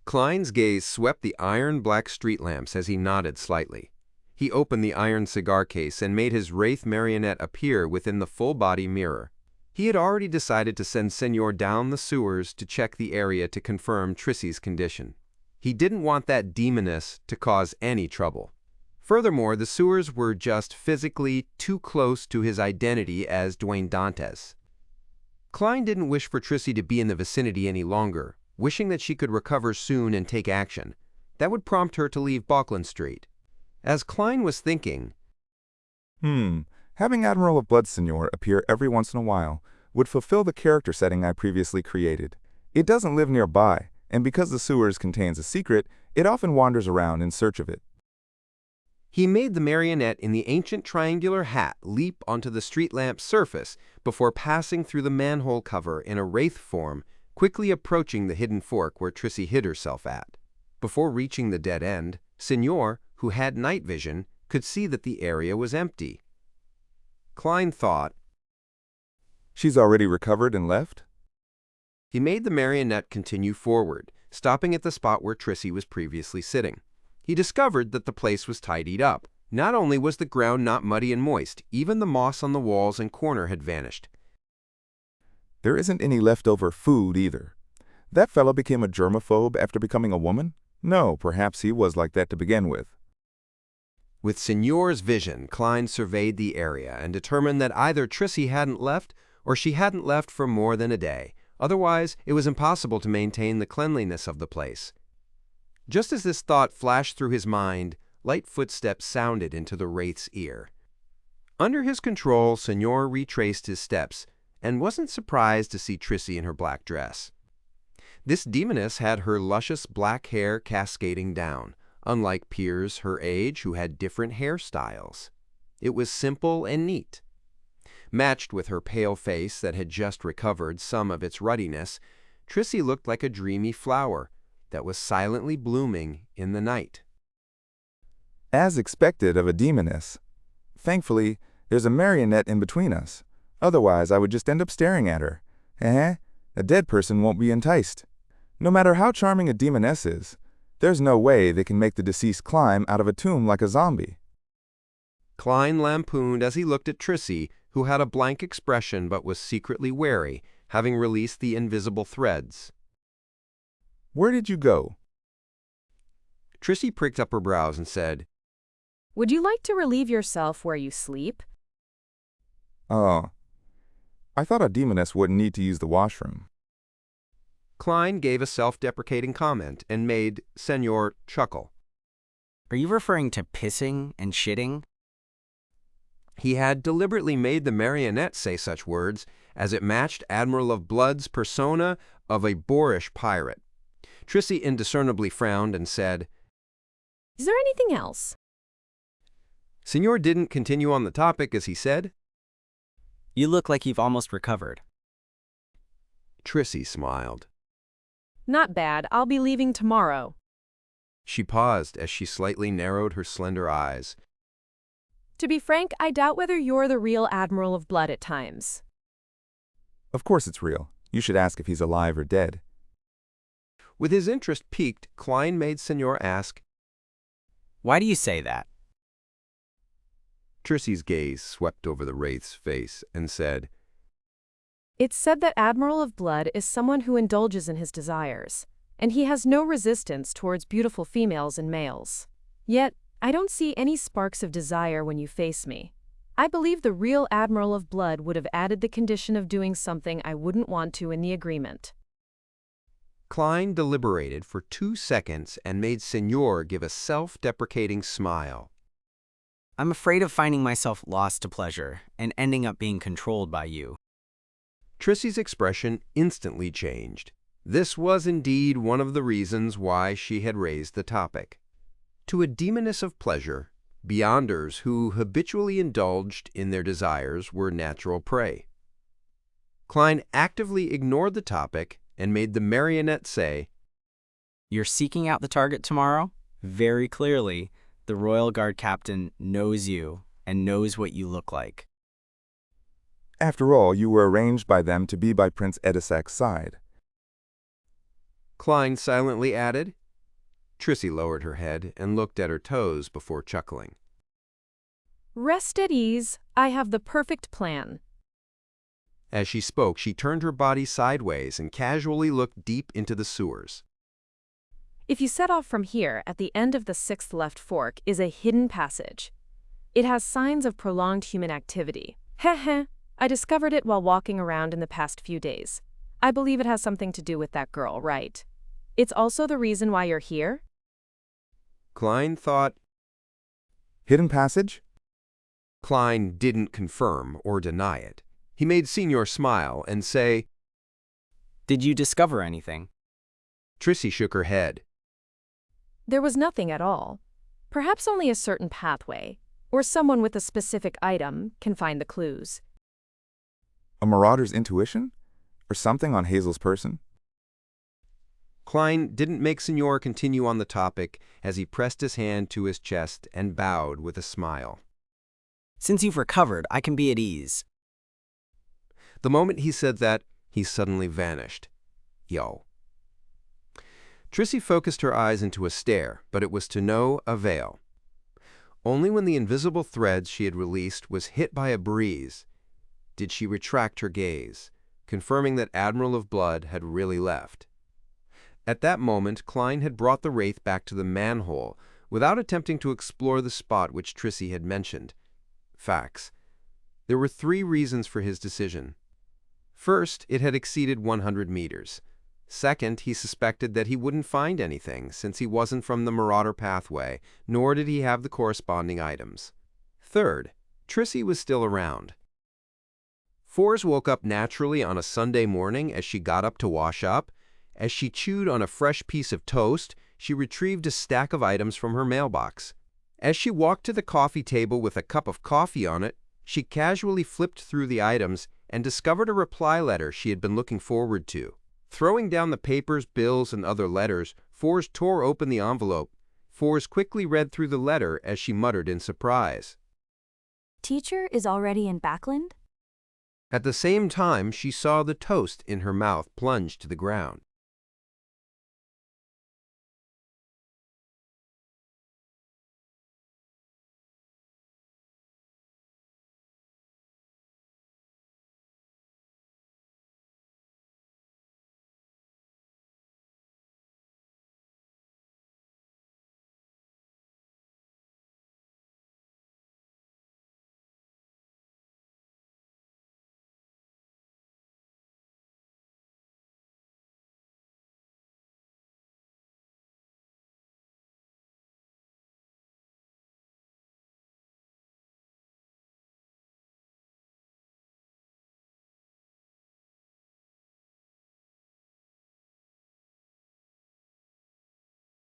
Klein's gaze swept the iron-black street lamps as he nodded slightly. He opened the iron cigar case and made his wraith marionette appear within the full-body mirror. He had already decided to send Senor down the sewers to check the area to confirm Trissy's condition. He didn't want that demoness to cause any trouble. Furthermore, the sewers were just physically too close to his identity as Dwayne Dantes. Klein didn't wish for Trissy to be in the vicinity any longer, wishing that she could recover soon and take action. That would prompt her to leave Bauckland Street. As Klein was thinking, Having Admiral of Blood Senor appear every once in a while would fulfill the character setting I previously created. It doesn't live nearby, and because the sewers contains a secret, it often wanders around in search of it. he made the marionette in the ancient triangular hat leap onto the street lamp's surface before passing through the manhole cover in a wraith form, quickly approaching the hidden fork where Trissy hid herself at. Before reaching the dead end, Senor, who had night vision, could see that the area was empty. Klein thought, She's already recovered and left? He made the marionette continue forward, stopping at the spot where Trissy was previously sitting. He discovered that the place was tidied up. Not only was the ground not muddy and moist, even the moss on the walls and corner had vanished. There isn't any leftover food either. That fellow became a germaphobe after becoming a woman? No, perhaps he was like that to begin with. With Senor's vision, Klein surveyed the area and determined that either Trissy hadn't left or she hadn't left for more than a day. Otherwise, it was impossible to maintain the cleanliness of the place. Just as this thought flashed through his mind, light footsteps sounded into the wraith's ear. Under his control, Senor retraced his steps and wasn't surprised to see Trissy in her black dress. This demoness had her luscious black hair cascading down, unlike peers her age who had different hairstyles. It was simple and neat. Matched with her pale face that had just recovered some of its ruddiness, Trissy looked like a dreamy flower that was silently blooming in the night. As expected of a demoness. Thankfully, there's a marionette in between us. Otherwise, I would just end up staring at her. A dead person won't be enticed. No matter how charming a demoness is, there's no way they can make the deceased climb out of a tomb like a zombie. Klein lampooned as he looked at Trissy, who had a blank expression but was secretly wary, having released the invisible threads. Where did you go? Trissy pricked up her brows and said, Would you like to relieve yourself where you sleep? Oh, I thought a demoness wouldn't need to use the washroom. Klein gave a self-deprecating comment and made Senor chuckle. Are you referring to pissing and shitting? He had deliberately made the marionette say such words, as it matched Admiral of Blood's persona of a boorish pirate. Trissy indiscernibly frowned and said, Is there anything else? Senor didn't continue on the topic as he said, You look like you've almost recovered. Trissy smiled. Not bad. I'll be leaving tomorrow. She paused as she slightly narrowed her slender eyes. To be frank, I doubt whether you're the real Admiral of Blood at times. Of course it's real. You should ask if he's alive or dead. With his interest piqued, Klein made Senor ask, Why do you say that? Trissy's gaze swept over the wraith's face and said, It's said that Admiral of Blood is someone who indulges in his desires, and he has no resistance towards beautiful females and males. Yet, I don't see any sparks of desire when you face me. I believe the real Admiral of Blood would have added the condition of doing something I wouldn't want to in the agreement. Klein deliberated for 2 seconds and made Senor give a self-deprecating smile. I'm afraid of finding myself lost to pleasure and ending up being controlled by you. Trissy's expression instantly changed. This was indeed one of the reasons why she had raised the topic. To a demoness of pleasure, beyonders who habitually indulged in their desires were natural prey. Klein actively ignored the topic and made the marionette say, You're seeking out the target tomorrow? Very clearly, the Royal Guard captain knows you and knows what you look like. After all, you were arranged by them to be by Prince Edisac's side. Klein silently added. Trissy lowered her head and looked at her toes before chuckling. Rest at ease. I have the perfect plan. As she spoke, she turned her body sideways and casually looked deep into the sewers. If you set off from here, at the end of the 6th left fork is a hidden passage. It has signs of prolonged human activity. Heh. I discovered it while walking around in the past few days. I believe it has something to do with that girl, right? It's also the reason why you're here? Klein thought. Hidden passage? Klein didn't confirm or deny it. He made Senor smile and say, Did you discover anything? Trissy shook her head. There was nothing at all. Perhaps only a certain pathway, or someone with a specific item can find the clues. A marauder's intuition? Or something on Hazel's person? Klein didn't make Senor continue on the topic as he pressed his hand to his chest and bowed with a smile. Since you've recovered, I can be at ease. The moment he said that, he suddenly vanished. Yo. Trissy focused her eyes into a stare, but it was to no avail. Only when the invisible threads she had released was hit by a breeze did she retract her gaze, confirming that Admiral of Blood had really left. At that moment, Klein had brought the wraith back to the manhole without attempting to explore the spot which Trissy had mentioned. Facts. There were 3 reasons for his decision. First, it had exceeded 100 meters. Second, he suspected that he wouldn't find anything, since he wasn't from the Marauder pathway, nor did he have the corresponding items. Third, Trissy was still around. Fours woke up naturally on a Sunday morning as she got up to wash up. As she chewed on a fresh piece of toast, she retrieved a stack of items from her mailbox. As she walked to the coffee table with a cup of coffee on it, she casually flipped through the items and discovered a reply letter she had been looking forward to. Throwing down the papers, bills, and other letters, Fours tore open the envelope. Fours quickly read through the letter as she muttered in surprise. Teacher is already in Backland? At the same time, she saw the toast in her mouth plunge to the ground.